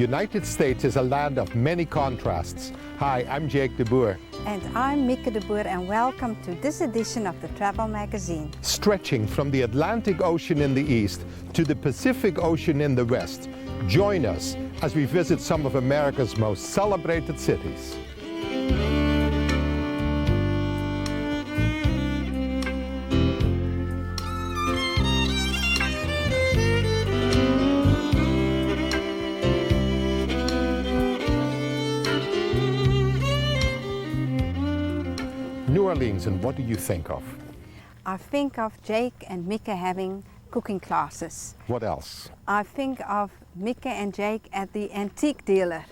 United States is a land of many contrasts. Hi, I'm Jake de Boer. And I'm Mieke de Boer, and welcome to this edition of the Travel Magazine. Stretching from the Atlantic Ocean in the east to the Pacific Ocean in the west, join us as we visit some of America's most celebrated cities. New Orleans, and what do you think of? I think of Jake and Mieke having cooking classes. What else? I think of Mieke and Jake at the antique dealer.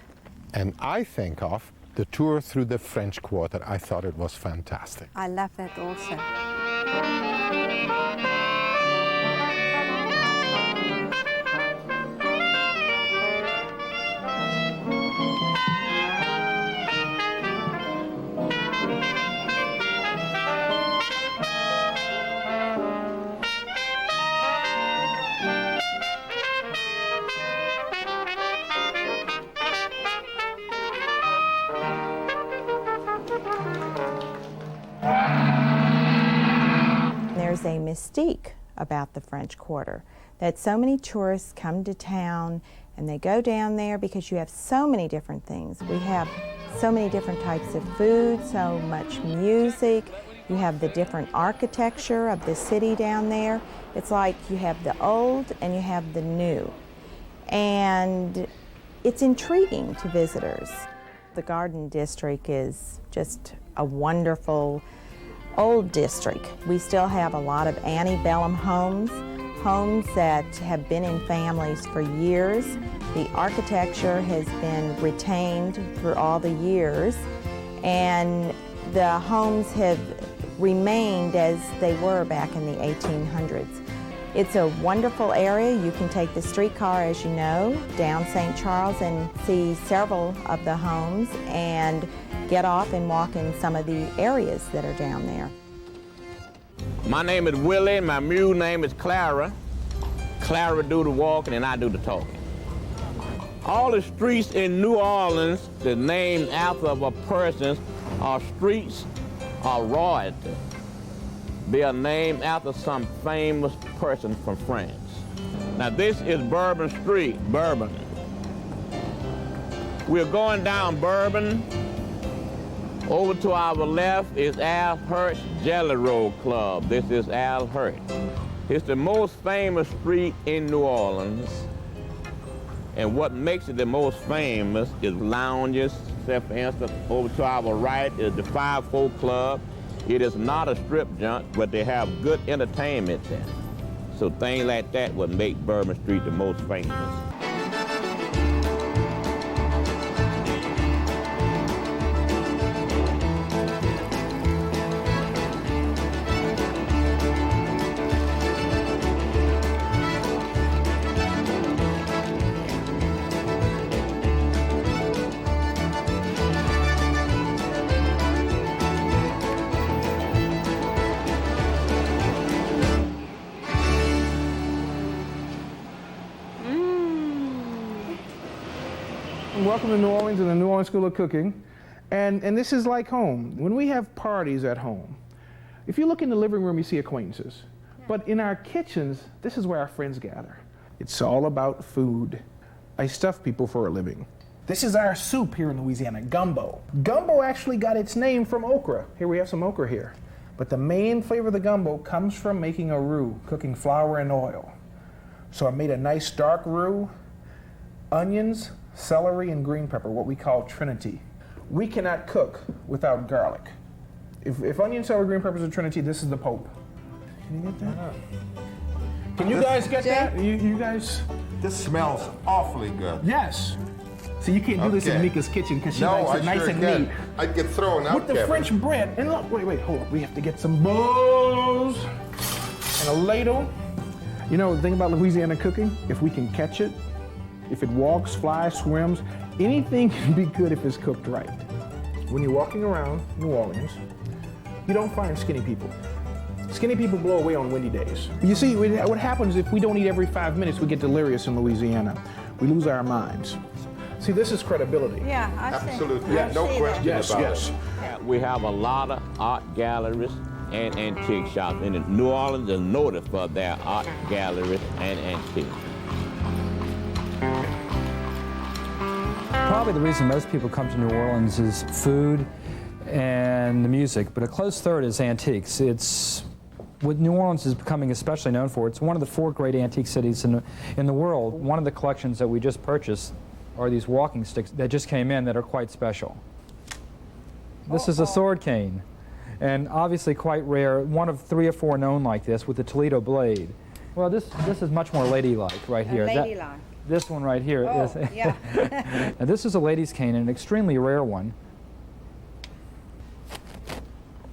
And I think of the tour through the French Quarter. I thought it was fantastic. I love that also. There's a mystique about the French Quarter, that so many tourists come to town and they go down there because you have so many different things. We have so many different types of food, so much music. You have the different architecture of the city down there. It's like you have the old and you have the new. And it's intriguing to visitors. The Garden District is just a wonderful old district. We still have a lot of antebellum homes, homes that have been in families for years. The architecture has been retained through all the years, and the homes have remained as they were back in the 1800s. It's a wonderful area. You can take the streetcar, as you know, down St. Charles and see several of the homes and get off and walk in some of the areas that are down there. My name is Willie, my mule name is Clara. Clara do the walking and I do the talking. All the streets in New Orleans that named after a person are streets of royalty. They are named after some famous person from France. Now this is Bourbon Street, Bourbon. We're going down Bourbon. Over to our left is Al Hurt's Jelly Roll Club. This is Al Hurt. It's the most famous street in New Orleans. And what makes it the most famous is lounges. Say, for instance, over to our right is the 5-4 Club. It is not a strip joint, but they have good entertainment there. So things like that would make Bourbon Street the most famous. Welcome to New Orleans and the New Orleans School of Cooking. And this is like home. When we have parties at home, if you look in the living room, you see acquaintances. But in our kitchens, this is where our friends gather. It's all about food. I stuff people for a living. This is our soup here in Louisiana, gumbo. Gumbo actually got its name from okra. Here we have some okra here. But the main flavor of the gumbo comes from making a roux, cooking flour and oil. So I made a nice dark roux, onions, celery, and green pepper, what we call Trinity. We cannot cook without garlic. If onion, celery, green pepper is a Trinity, this is the Pope. Can you get that? Can you guys get that? You guys? This smells awfully good. Yes. So you can't do this in Mieka's kitchen because she likes it nice and neat. I'd get thrown out, with the French bread. And look, wait, hold on. We have to get some bowls and a ladle. You know, the thing about Louisiana cooking, if we can catch it, if it walks, flies, swims, anything can be good if it's cooked right. When you're walking around New Orleans, you don't find skinny people. Skinny people blow away on windy days. You see, what happens if we don't eat every 5 minutes, we get delirious in Louisiana. We lose our minds. See, this is credibility. Yeah, I see. Absolutely. I No see question Yes, about yes. it. We have a lot of art galleries and antique shops. And New Orleans is noted for their art galleries and antiques. Probably the reason most people come to New Orleans is food and the music, but a close third is antiques. It's what New Orleans is becoming especially known for. It's one of the 4 great antique cities in the world. One of the collections that we just purchased are these walking sticks that just came in that are quite special. This is a sword cane, and obviously quite rare, one of 3 or 4 known like this with the Toledo blade. Well, this is much more ladylike right here. Ladylike. This one right here is. Yeah. Now, this is a lady's cane, an extremely rare one.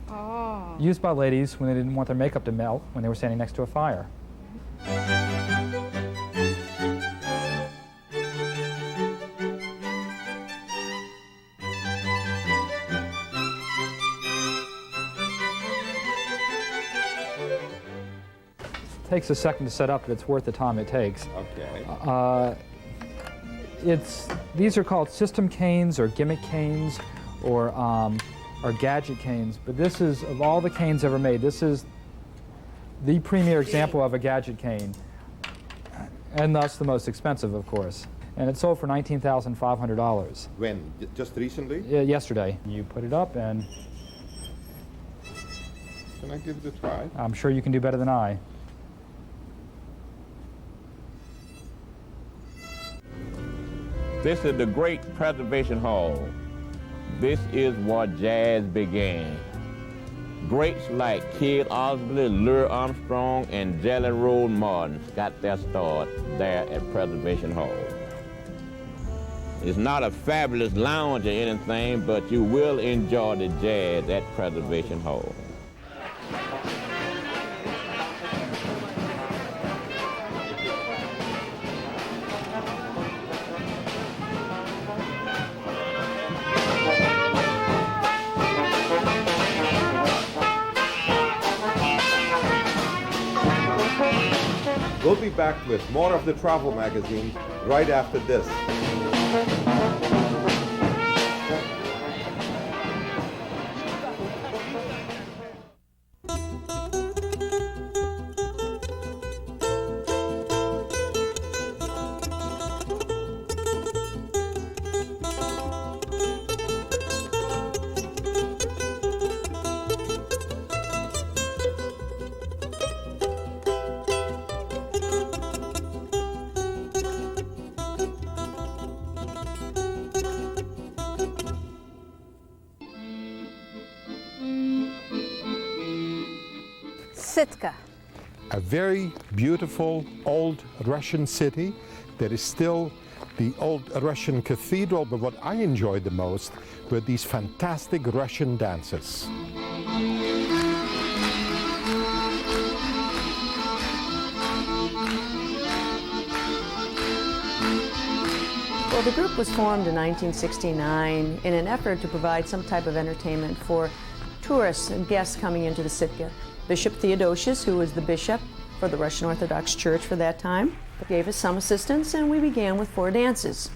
Oh. Used by ladies when they didn't want their makeup to melt when they were standing next to a fire. It takes a second to set up, but it's worth the time it takes. Okay. These are called system canes or gimmick canes or gadget canes, but this is, of all the canes ever made, this is the premier example of a gadget cane, and thus the most expensive, of course. And it sold for $19,500. When? Just recently? Yesterday. You put it up, and Can I give it a try? I'm sure you can do better than I. This is the Great Preservation Hall. This is where jazz began. Greats like Kid Osley, Louis Armstrong, and Jelly Roll Martin got their start there at Preservation Hall. It's not a fabulous lounge or anything, but you will enjoy the jazz at Preservation Hall. We'll be back with more of the travel magazine right after this. Sitka. A very beautiful old Russian city. There is still the old Russian cathedral, but what I enjoyed the most were these fantastic Russian dances. Well, the group was formed in 1969 in an effort to provide some type of entertainment for tourists and guests coming into the Sitka. Bishop Theodosius, who was the bishop for the Russian Orthodox Church for that time, gave us some assistance, and we began with 4 dances.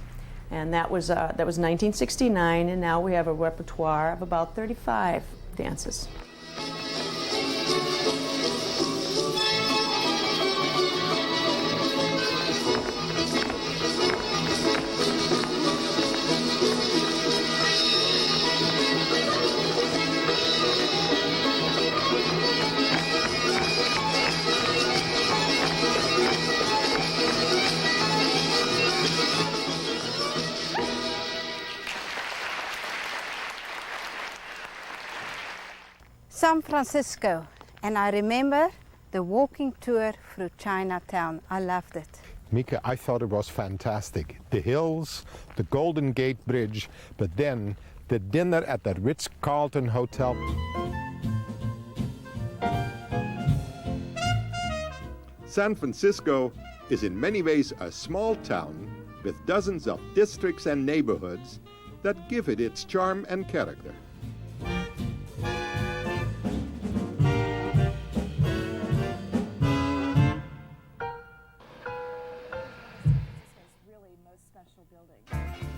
And that was 1969, and now we have a repertoire of about 35 dances. San Francisco, and I remember the walking tour through Chinatown. I loved it. Mika, I thought it was fantastic. The hills, the Golden Gate Bridge, but then the dinner at the Ritz-Carlton Hotel. San Francisco is in many ways a small town with dozens of districts and neighborhoods that give it its charm and character.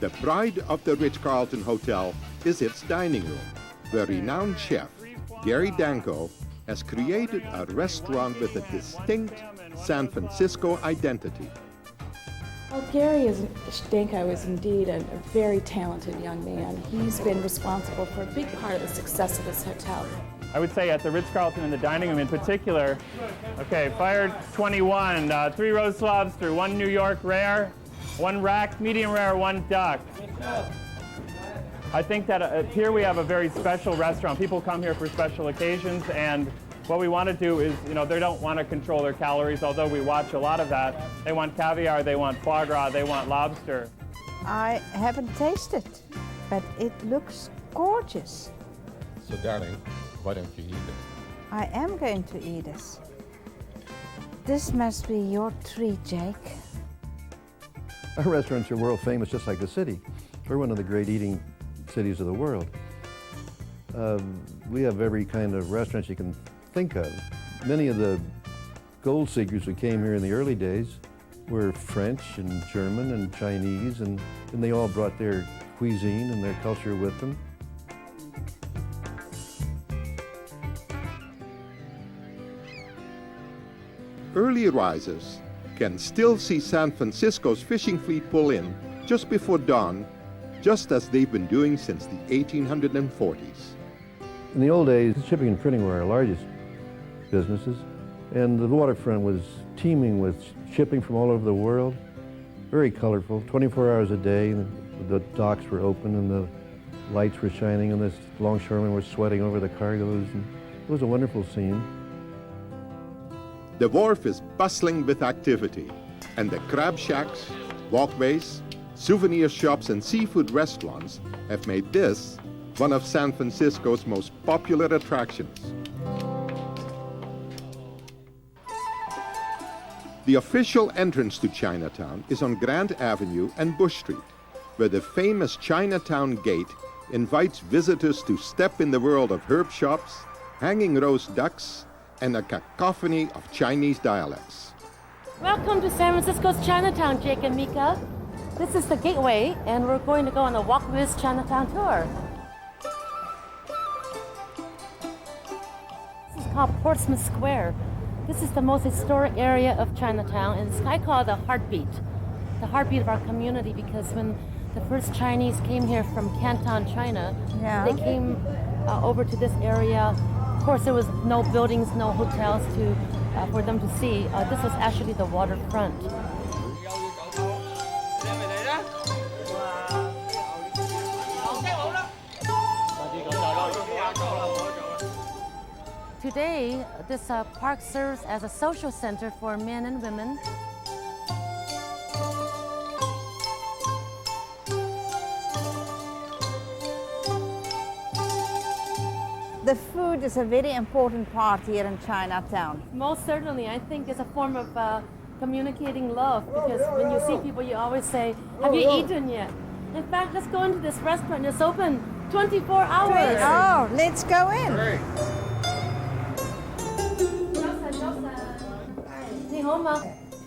The pride of the Ritz-Carlton Hotel is its dining room, where renowned chef Gary Danko has created a restaurant with a distinct San Francisco identity. Well, Gary Danko is indeed a very talented young man. He's been responsible for a big part of the success of this hotel. I would say at the Ritz-Carlton in the dining room in particular, okay, fire 21, 3 roast lobster, 1 New York rare, 1 rack medium rare, 1 duck. I think that here we have a very special restaurant. People come here for special occasions, and what we want to do is, they don't want to control their calories, although we watch a lot of that. They want caviar, they want foie gras, they want lobster. I haven't tasted, but it looks gorgeous. So darling, why don't you eat it? I am going to eat it. This must be your treat, Jake. Our restaurants are world famous, just like the city. We're one of the great eating cities of the world. We have every kind of restaurant you can think of. Many of the gold seekers who came here in the early days were French and German and Chinese, and they all brought their cuisine and their culture with them. Early risers can still see San Francisco's fishing fleet pull in just before dawn, just as they've been doing since the 1840s. In the old days, shipping and printing were our largest businesses, and the waterfront was teeming with shipping from all over the world. Very colorful, 24 hours a day. The docks were open and the lights were shining and the longshoremen were sweating over the cargoes. And it was a wonderful scene. The wharf is bustling with activity, and the crab shacks, walkways, souvenir shops, and seafood restaurants have made this one of San Francisco's most popular attractions. The official entrance to Chinatown is on Grand Avenue and Bush Street, where the famous Chinatown Gate invites visitors to step in the world of herb shops, hanging roast ducks, and a cacophony of Chinese dialects. Welcome to San Francisco's Chinatown, Jake and Mika. This is the gateway, and we're going to go on a Walk With Chinatown tour. This is called Portsmouth Square. This is the most historic area of Chinatown, and I call it the heartbeat of our community, because when the first Chinese came here from Canton, China, they came over to this area. Of course, there was no buildings, no hotels for them to see. This was actually the waterfront. Today, this park serves as a social center for men and women. The food is a very important part here in Chinatown. Most certainly, I think it's a form of communicating love, because when you see people, you always say, have you eaten yet? In fact, let's go into this restaurant. It's open 24 hours. Oh, let's go in. Great.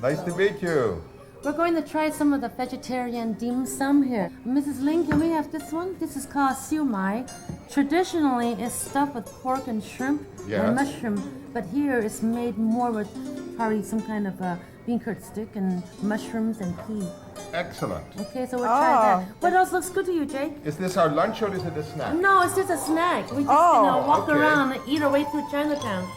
Nice to meet you. We're going to try some of the vegetarian dim sum here. Mrs. Ling, can we have this one? This is called siu mai. Traditionally, it's stuffed with pork and shrimp and mushroom, but here it's made more with probably some kind of bean curd stick and mushrooms and pea. Excellent. Okay, so we'll try that. What else looks good to you, Jake? Is this our lunch or is it a snack? No, it's just a snack. We just walk around and eat our way through Chinatown.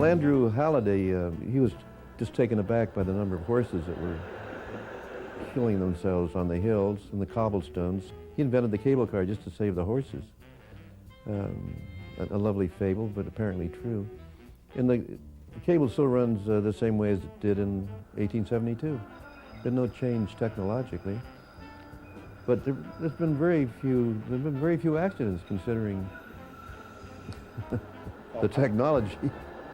Well, Andrew Halliday, he was just taken aback by the number of horses that were killing themselves on the hills and the cobblestones. He invented the cable car just to save the horses. A lovely fable, but apparently true. And the cable still runs the same way as it did in 1872. Been no change technologically. But there's been very few accidents considering the technology.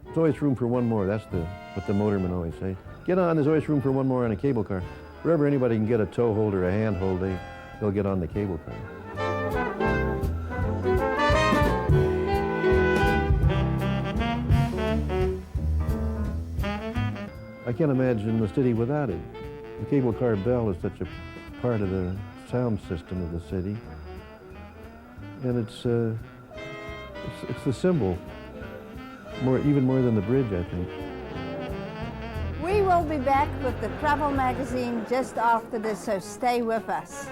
There's always room for one more. That's what the motormen always say. Get on, there's always room for one more on a cable car. Wherever anybody can get a tow hold or a hand hold, they'll get on the cable car. I can't imagine the city without it. The cable car bell is such a part of the sound system of the city. And it's the symbol, even more than the bridge, I think. We will be back with the travel magazine just after this, so stay with us.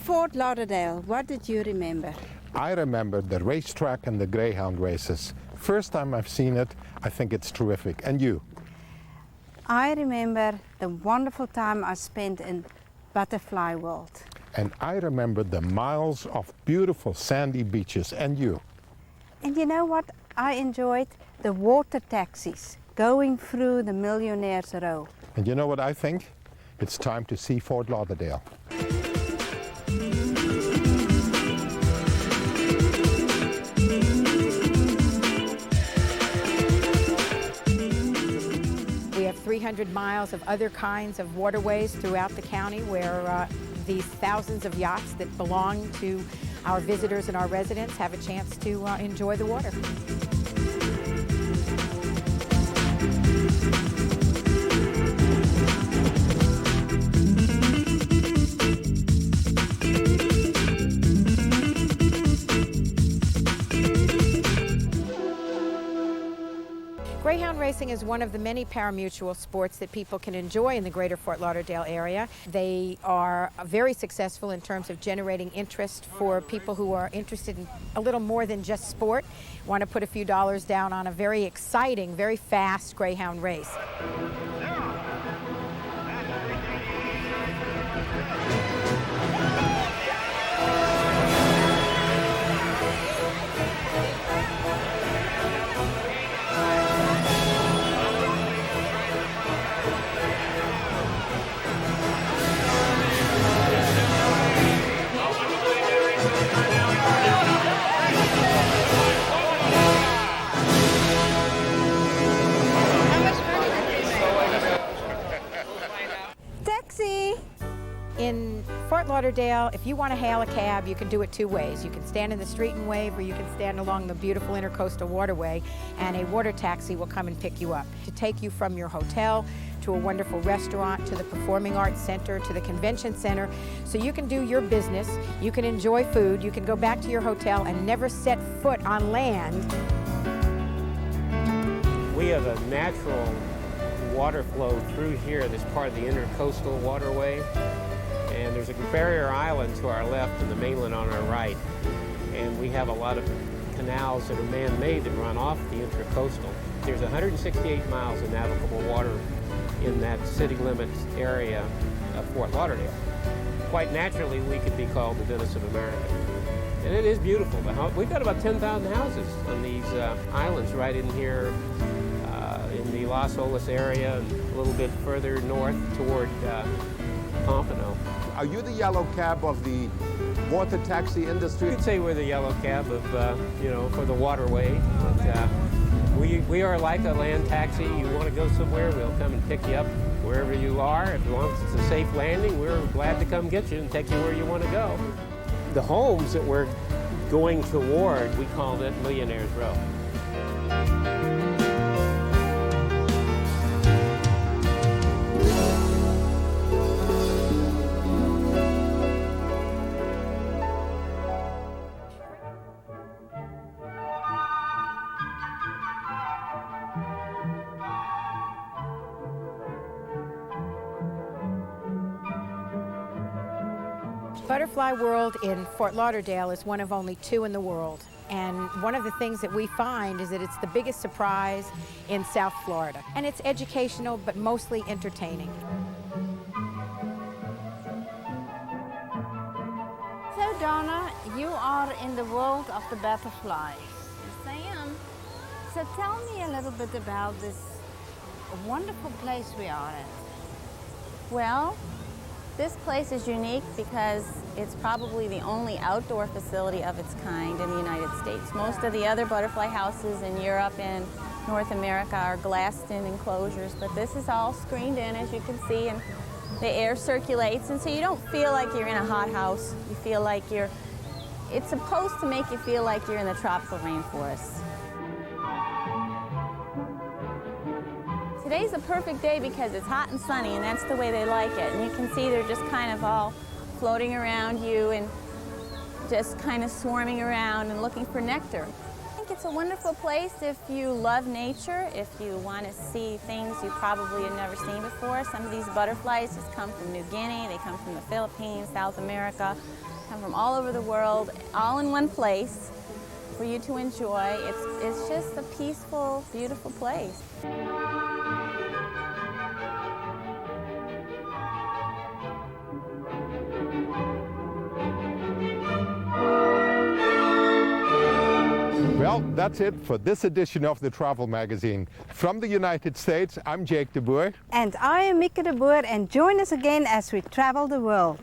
Fort Lauderdale, what did you remember? I remember the racetrack and the greyhound races. First time I've seen it, I think it's terrific. And you? I remember the wonderful time I spent in Butterfly World. And I remember the miles of beautiful sandy beaches. And you? And you know what I enjoyed? The water taxis going through the Millionaire's Row. And you know what I think? It's time to see Fort Lauderdale. We have 300 miles of other kinds of waterways throughout the county where these thousands of yachts that belong to our visitors and our residents have a chance to enjoy the water. Greyhound racing is one of the many pari-mutuel sports that people can enjoy in the greater Fort Lauderdale area. They are very successful in terms of generating interest for people who are interested in a little more than just sport, want to put a few dollars down on a very exciting, very fast greyhound race. In Fort Lauderdale, if you want to hail a cab, you can do it two ways. You can stand in the street and wave, or you can stand along the beautiful intercoastal waterway, and a water taxi will come and pick you up to take you from your hotel to a wonderful restaurant, to the Performing Arts Center, to the Convention Center, so you can do your business, you can enjoy food, you can go back to your hotel and never set foot on land. We have a natural water flow through here that's part of the intercoastal waterway. And there's a barrier island to our left and the mainland on our right. And we have a lot of canals that are man-made that run off the intercoastal. There's 168 miles of navigable water in that city limits area of Fort Lauderdale. Quite naturally, we could be called the Venice of America. And it is beautiful. We've got about 10,000 houses on these islands right in here in the Las Olas area and a little bit further north toward Pompano. Are you the yellow cab of the water taxi industry? You could say we're the yellow cab of, for the waterway. But, we are like a land taxi. You want to go somewhere, we'll come and pick you up wherever you are. As long as it's a safe landing, we're glad to come get you and take you where you want to go. The homes that we're going toward, we call it Millionaire's Row. Butterfly World in Fort Lauderdale is one of only 2 in the world. And one of the things that we find is that it's the biggest surprise in South Florida. And it's educational, but mostly entertaining. So Donna, you are in the world of the butterflies. Yes, I am. So tell me a little bit about this wonderful place we are at. Well, this place is unique because it's probably the only outdoor facility of its kind in the United States. Most of the other butterfly houses in Europe and North America are glassed-in enclosures, but this is all screened in, as you can see, and the air circulates, and so you don't feel like you're in a hot house. You feel like it's supposed to make you feel like you're in the tropical rainforest. Today's a perfect day because it's hot and sunny, and that's the way they like it. And you can see they're just kind of all floating around you and just kind of swarming around and looking for nectar. I think it's a wonderful place if you love nature, if you want to see things you probably have never seen before. Some of these butterflies just come from New Guinea, they come from the Philippines, South America, come from all over the world, all in one place for you to enjoy. It's just a peaceful, beautiful place. Well, that's it for this edition of the Travel Magazine. From the United States, I'm Jake de Boer. And I am Mieke de Boer, and join us again as we travel the world.